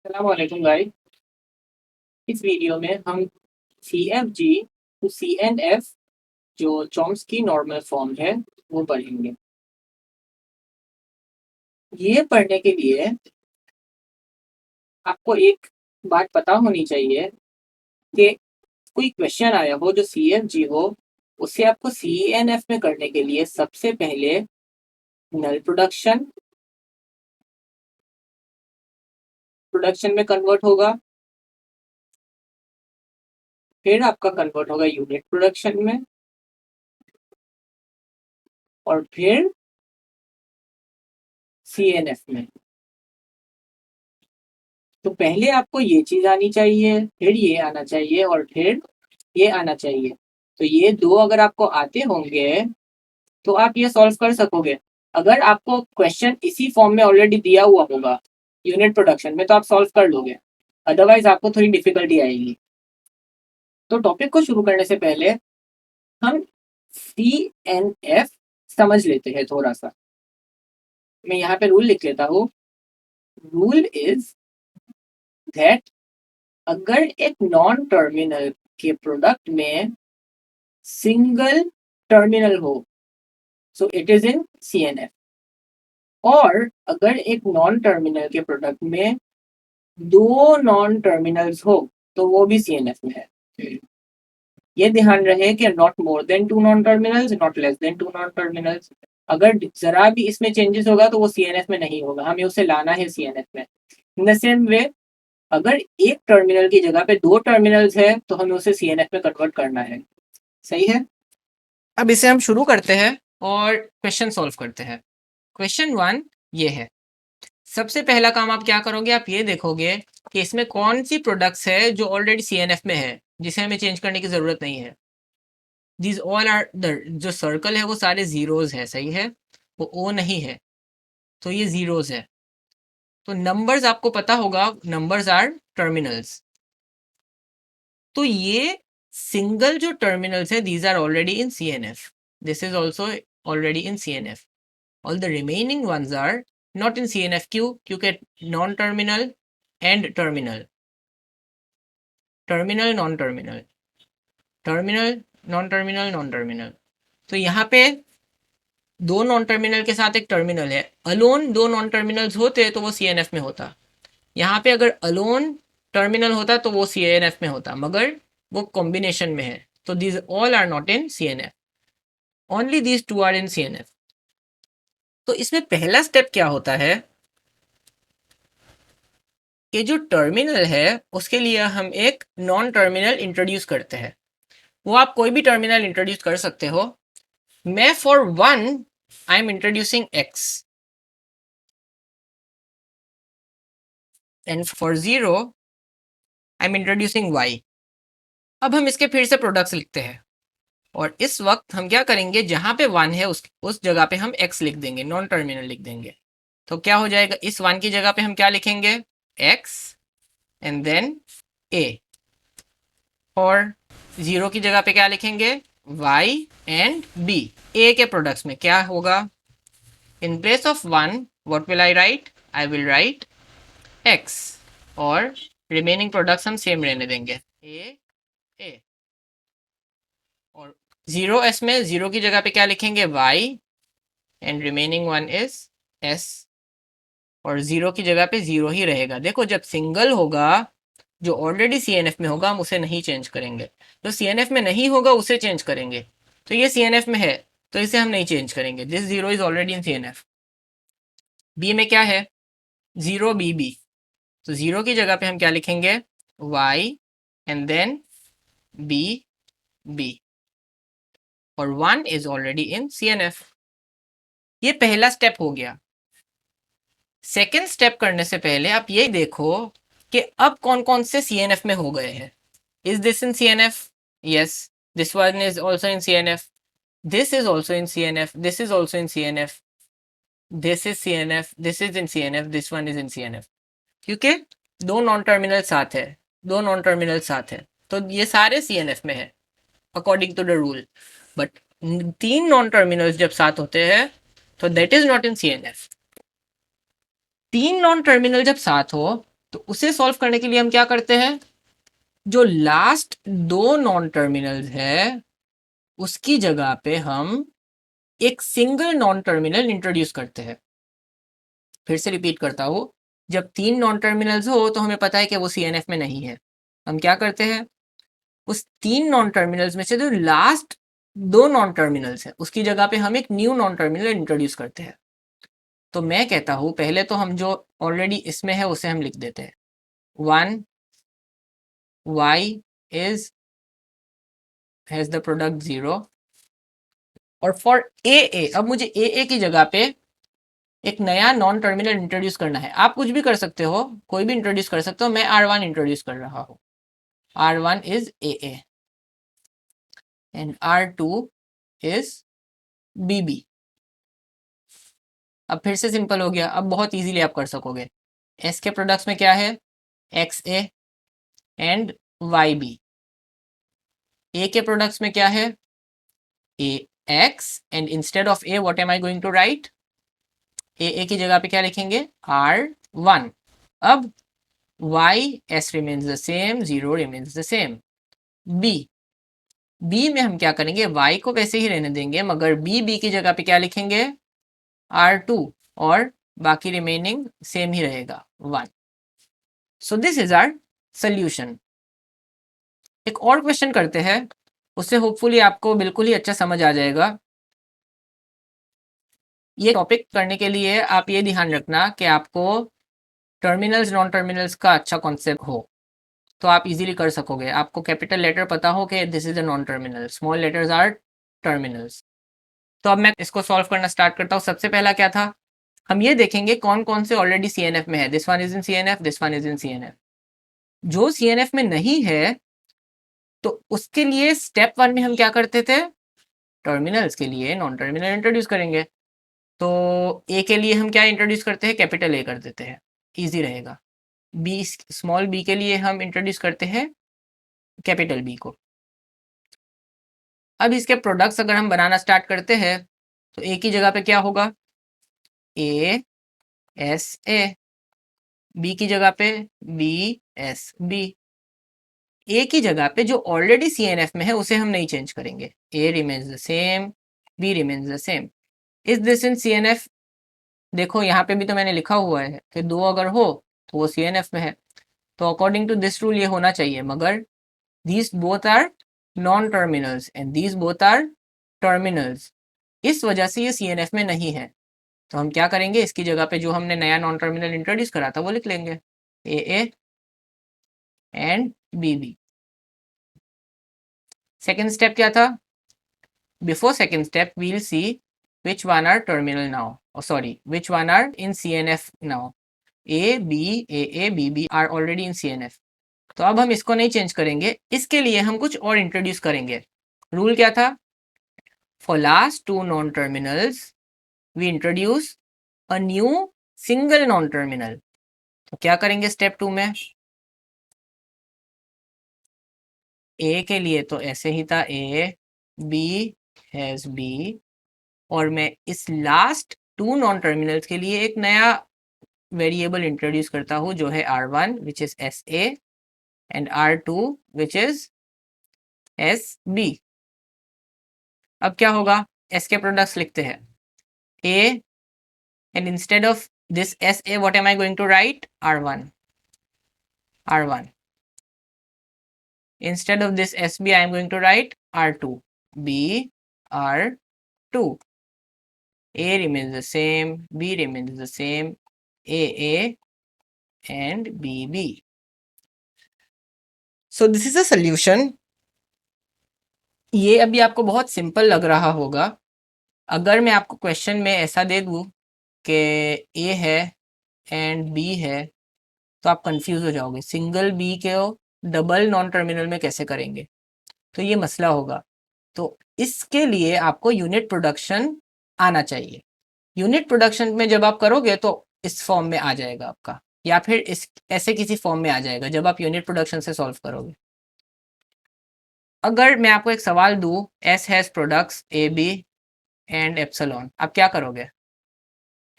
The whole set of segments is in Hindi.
अस्सलाम वालेकुम गाइस। इस वीडियो में हम CFG टू CNF जो चॉम्स्की नॉर्मल फॉर्म है वो पढ़ेंगे। ये पढ़ने के लिए आपको एक बात पता होनी चाहिए कि कोई क्वेश्चन आया हो जो CFG हो, उसे आपको CNF में करने के लिए सबसे पहले नल प्रोडक्शन प्रोडक्शन में कन्वर्ट होगा, फिर आपका कन्वर्ट होगा यूनिट प्रोडक्शन में, और फिर CNF में। तो पहले आपको ये चीज आनी चाहिए, फिर ये आना चाहिए, और फिर ये आना चाहिए। तो ये दो अगर आपको आते होंगे तो आप ये सॉल्व कर सकोगे। अगर आपको क्वेश्चन इसी फॉर्म में ऑलरेडी दिया हुआ होगा यूनिट प्रोडक्शन में, तो आप सॉल्व कर लोगे, अदरवाइज आपको थोड़ी डिफिकल्टी आएगी। तो टॉपिक को शुरू करने से पहले हम CNF समझ लेते हैं थोड़ा सा। मैं यहाँ पे रूल लिख लेता हूँ। रूल इज दैट अगर एक नॉन टर्मिनल के प्रोडक्ट में सिंगल टर्मिनल हो, so it is in CNF। और अगर एक नॉन टर्मिनल के प्रोडक्ट में दो नॉन टर्मिनल्स हो तो वो भी CNF में है। ये ध्यान रहे कि not more than two non terminals, not less than two non terminals. अगर जरा भी इसमें चेंजेस होगा तो वो CNF में नहीं होगा, हमें उसे लाना है CNF में। इन द सेम वे, अगर एक टर्मिनल की जगह पे दो टर्मिनल्स है तो हमें उसे CNF में कन्वर्ट करना है। सही है। अब इसे हम शुरू करते हैं और क्वेश्चन सॉल्व करते हैं। क्वेश्चन 1 ये है। सबसे पहला काम आप क्या करोगे, आप ये देखोगे कि इसमें कौन सी प्रोडक्ट्स है जो ऑलरेडी CNF में है, जिसे हमें चेंज करने की जरूरत नहीं है। दिस ऑल आर द, जो सर्कल है वो सारे जीरोज है, सही है, वो ओ नहीं है, तो ये जीरोज है। तो नंबर्स आपको पता होगा, नंबर्स आर टर्मिनल्स। तो ये सिंगल जो टर्मिनल्स है, these are already in CNF। This is also already in CNF। All the remaining ones are not in CNF। क्यों? क्योंकि non terminal and terminal, terminal non terminal, terminal non terminal, non terminal. तो यहाँ पे दो नॉन टर्मिनल के साथ एक टर्मिनल है। अलोन दो नॉन टर्मिनल्स होते तो वो CNF में होता। यहाँ पे अगर अलोन टर्मिनल होता तो वो CNF में होता, मगर वो कॉम्बिनेशन में है। तो these all are not in CNF, only these two are in CNF। तो इसमें पहला स्टेप क्या होता है कि जो टर्मिनल है उसके लिए हम एक नॉन टर्मिनल इंट्रोड्यूस करते हैं। वो आप कोई भी टर्मिनल इंट्रोड्यूस कर सकते हो। मैं for 1 I am introducing x and for 0 I am introducing y। अब हम इसके फिर से प्रोडक्ट्स लिखते हैं, और इस वक्त हम क्या करेंगे, जहां पे 1 है उस जगह पे हम x लिख देंगे, नॉन टर्मिनल लिख देंगे। तो क्या हो जाएगा, इस 1 की जगह पे हम क्या लिखेंगे, x एंड देन a। और 0 की जगह पे क्या लिखेंगे, y एंड b। a के प्रोडक्ट्स में क्या होगा, in place of 1 what will I right, I will write x। और रिमेनिंग प्रोडक्ट्स हम सेम रहने देंगे, a। और 0s में 0 की जगह पे क्या लिखेंगे, y and remaining 1 is s। और 0 की जगह पे 0 ही रहेगा। देखो, जब सिंगल होगा जो ऑलरेडी CNF में होगा हम उसे नहीं चेंज करेंगे, जो CNF में नहीं होगा उसे चेंज करेंगे। तो ये CNF में है तो इसे हम नहीं चेंज करेंगे, this 0 is already in CNF। b में क्या है, 0 b। तो 0 की जगह पे हम क्या लिखेंगे, y एंड देन b। और 1 इज ऑलरेडी इन CNF। ये पहला स्टेप हो गया। सेकेंड स्टेप करने से पहले आप ये देखो कि अब कौन कौन से CNF में हो गए हैं। Is this in CNF? Yes, this one is also in CNF, this is also in CNF, this is also in CNF, this is CNF, this is in CNF, this one is in CNF। क्योंकि दो नॉन टर्मिनल साथ है, दो नॉन टर्मिनल साथ है, तो ये सारे CNF में है according to the rule. But तीन नॉन टर्मिनल्स जब साथ होते हैं तो that is not in CNF। तीन नॉन टर्मिनल जब साथ हो तो उसे सॉल्व करने के लिए हम क्या करते हैं, जो लास्ट दो नॉन टर्मिनल्स है उसकी जगह पे हम एक सिंगल नॉन टर्मिनल इंट्रोड्यूस करते हैं। फिर से रिपीट करता हूं, जब तीन नॉन टर्मिनल्स हो तो हमें पता है कि वो CNF में नहीं है। हम क्या करते हैं, उस तीन नॉन टर्मिनल्स में से जो लास्ट दो नॉन टर्मिनल्स है उसकी जगह पे हम एक न्यू नॉन टर्मिनल इंट्रोड्यूस करते हैं। तो मैं कहता हूं पहले तो हम जो ऑलरेडी इसमें है उसे हम लिख देते हैं, 1 y is has the product 0 और फॉर ए अब मुझे ए की जगह पे एक नया नॉन टर्मिनल इंट्रोड्यूस करना है। आप कुछ भी कर सकते हो, कोई भी इंट्रोड्यूस कर सकते हो, मैं R1 इंट्रोड्यूस कर रहा हूं। R1 is A and R2 is BB। अब फिर से सिंपल हो गया, अब बहुत इजीली आप कर सकोगे। S के प्रोडक्ट्स में क्या है, XA एंड YB। A के प्रोडक्ट्स में क्या है, AX and instead of A what am I going to write, A की जगह पे क्या लिखेंगे, R1। अब y s remains the same, 0 remains the same। b में हम क्या करेंगे, y को वैसे ही रहने देंगे मगर b की जगह पे क्या लिखेंगे, R2 और बाकी रिमेनिंग सेम ही रहेगा 1। So this is our solution. एक और क्वेश्चन करते हैं, उससे होपफुली आपको बिल्कुल ही अच्छा समझ आ जाएगा। ये टॉपिक करने के लिए आप ये ध्यान रखना कि आपको टर्मिनल्स नॉन टर्मिनल्स का अच्छा कॉन्सेप्ट हो, तो आप इजीली कर सकोगे। आपको कैपिटल लेटर पता हो कि this is a non terminal, small letters are terminals. तो अब मैं इसको सॉल्व करना स्टार्ट करता हूँ। सबसे पहला क्या था, हम ये देखेंगे कौन कौन से ऑलरेडी CNF में है। This one is in CNF, this one is in CNF। जो CNF में नहीं है तो उसके लिए स्टेप वन में हम क्या करते थे, टर्मिनल्स के लिए नॉन टर्मिनल इंट्रोड्यूस करेंगे। तो ए के लिए हम क्या इंट्रोड्यूस करते हैं, कैपिटल ए कर देते हैं, ईजी रहेगा। बी, स्मॉल बी के लिए हम इंट्रोड्यूस करते हैं कैपिटल बी को। अब इसके प्रोडक्ट्स अगर हम बनाना स्टार्ट करते हैं तो ए की जगह पे क्या होगा, ए एस ए, बी की जगह पे बी एस बी। ए की जगह पे जो ऑलरेडी CNF में है उसे हम नहीं चेंज करेंगे, A remains the same, B remains the same. Is this in CNF, देखो यहाँ पे भी तो मैंने लिखा हुआ है कि दो अगर हो तो वो CNF में है, तो अकॉर्डिंग टू दिस रूल ये होना चाहिए। मगर these both are non-terminals and these both are terminals, इस वजह से ये CNF में नहीं है। तो हम क्या करेंगे, इसकी जगह पे जो हमने नया नॉन टर्मिनल इंट्रोड्यूस करा था वो लिख लेंगे, AA and BB। Second step क्या था, before second step we'll see which one are terminal now, oh sorry, which one are in CNF now। A B AA BB are already in CNF। तो अब हम इसको नहीं चेंज करेंगे, इसके लिए हम कुछ और इंट्रोड्यूस करेंगे। रूल क्या था, for last two non terminals we introduce a new single non terminal. तो क्या करेंगे स्टेप टू में, ए के लिए तो ऐसे ही था, ए बी हैज बी, और मैं इस लास्ट टू नॉन टर्मिनल्स के लिए एक नया वेरिएबल इंट्रोड्यूस करता हूं जो है R1 which is SA and R2 which is SB। अब क्या होगा, S के प्रोडक्ट्स लिखते हैं, A and instead of this SA what am I going to write, R1, R1। Instead of this SB I am going to write R2, B, R2। A remains the same, B remains the same, AA and BB। So this is a solution। ये अभी आपको बहुत सिंपल लग रहा होगा। अगर मैं आपको क्वेश्चन में ऐसा दे दूँ कि A है एंड B है तो आप कंफ्यूज हो जाओगे, सिंगल बी के डबल नॉन टर्मिनल में कैसे करेंगे, तो ये मसला होगा। तो इसके लिए आपको यूनिट प्रोडक्शन आना चाहिए। यूनिट प्रोडक्शन में जब आप करोगे तो इस फॉर्म में आ जाएगा आपका, या फिर इस ऐसे किसी फॉर्म में आ जाएगा जब आप यूनिट प्रोडक्शन से सॉल्व करोगे। अगर मैं आपको एक सवाल दूं, S has products A B and epsilon, आप क्या करोगे,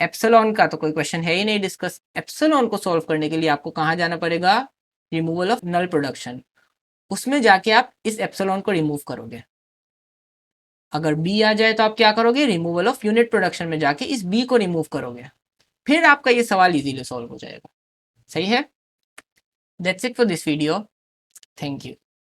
एप्सिलॉन का तो कोई क्वेश्चन है ही नहीं डिस्कस। एप्सिलॉन को सॉल्व करने के लिए आपको कहाँ जाना पड़ेगा, रिमूवल ऑफ नल प्रोडक्शन, उसमें जाके आप इस एप्सिलॉन को रिमूव करोगे। अगर बी आ जाए तो आप क्या करोगे, रिमूवल ऑफ यूनिट प्रोडक्शन में जाके इस बी को रिमूव करोगे, फिर आपका ये सवाल इजीली सॉल्व हो जाएगा। सही है। That's it for this video, thank you.